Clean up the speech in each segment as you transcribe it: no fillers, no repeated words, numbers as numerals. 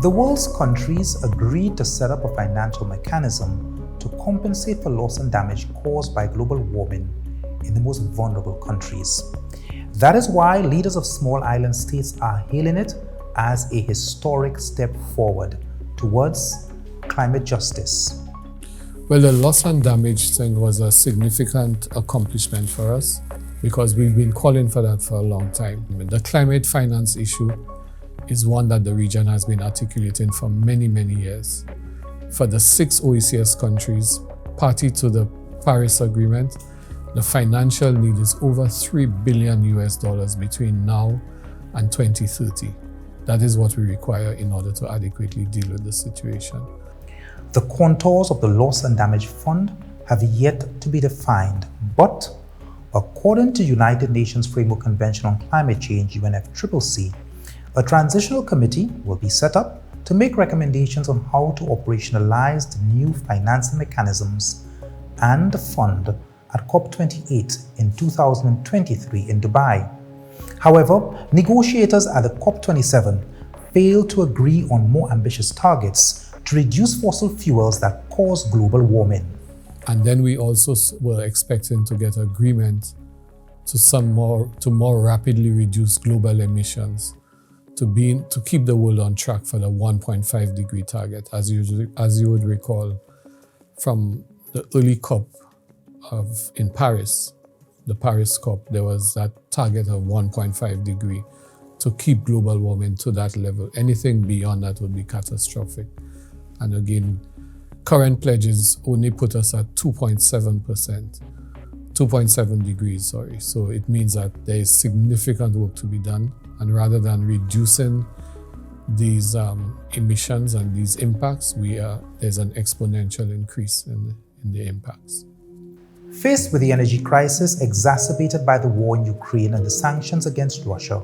The world's countries agreed to set up a financial mechanism to compensate for loss and damage caused by global warming in the most vulnerable countries. That is why leaders of small island states are hailing it as a historic step forward towards climate justice. Well, the loss and damage thing was a significant accomplishment for us because we've been calling for that for a long time. The climate finance issue is one that the region has been articulating for many, many years. For the 6 OECS countries party to the Paris Agreement, the financial need is over $3 billion between now and 2030. That is what we require in order to adequately deal with the situation. The contours of the Loss and Damage Fund have yet to be defined, but according to United Nations Framework Convention on Climate Change, UNFCCC, a transitional committee will be set up to make recommendations on how to operationalize the new financing mechanisms and the fund at COP28 in 2023 in Dubai. However, negotiators at the COP27 failed to agree on more ambitious targets to reduce fossil fuels that cause global warming. And then we also were expecting to get agreement to more rapidly reduce global emissions, to keep the world on track for the 1.5 degree target. As you would recall from the early COP in Paris, the Paris COP, there was that target of 1.5 degree to keep global warming to that level. Anything beyond that would be catastrophic. And again, current pledges only put us at 2.7 degrees, sorry. So it means that there is significant work to be done. And rather than reducing these emissions and these impacts, there's an exponential increase in the impacts. Faced with the energy crisis exacerbated by the war in Ukraine and the sanctions against Russia,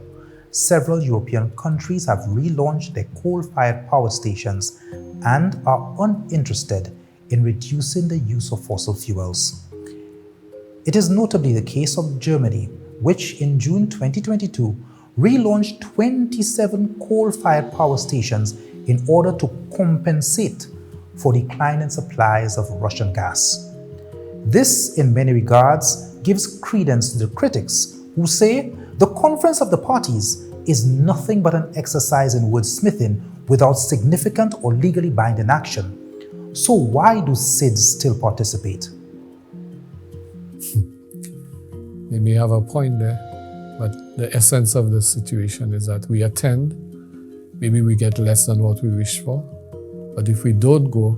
several European countries have relaunched their coal-fired power stations and are uninterested in reducing the use of fossil fuels. It is notably the case of Germany, which in June 2022 relaunched 27 coal-fired power stations in order to compensate for declining supplies of Russian gas. This, in many regards, gives credence to the critics who say the Conference of the Parties is nothing but an exercise in wordsmithing without significant or legally binding action. So why do SIDS still participate? They may have a point there, but the essence of the situation is that we attend, maybe we get less than what we wish for, but if we don't go,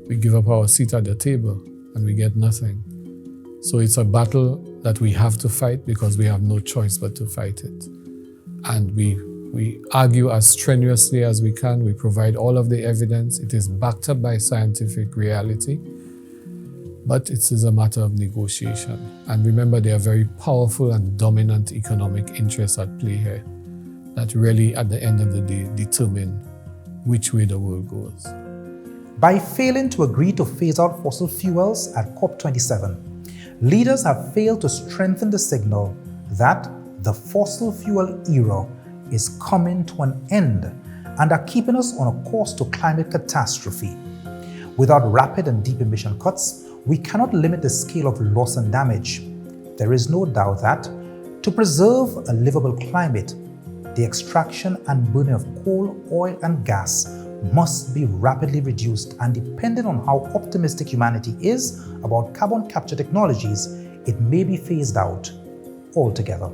we give up our seat at the table and we get nothing. So it's a battle that we have to fight because we have no choice but to fight it. And we argue as strenuously as we can. We provide all of the evidence. It is backed up by scientific reality, but it is a matter of negotiation. And remember, there are very powerful and dominant economic interests at play here that really, at the end of the day, determine which way the world goes. By failing to agree to phase out fossil fuels at COP27, leaders have failed to strengthen the signal that the fossil fuel era is coming to an end and are keeping us on a course to climate catastrophe. Without rapid and deep emission cuts, we cannot limit the scale of loss and damage. There is no doubt that, to preserve a livable climate, the extraction and burning of coal, oil, and gas must be rapidly reduced, and depending on how optimistic humanity is about carbon capture technologies, it may be phased out altogether.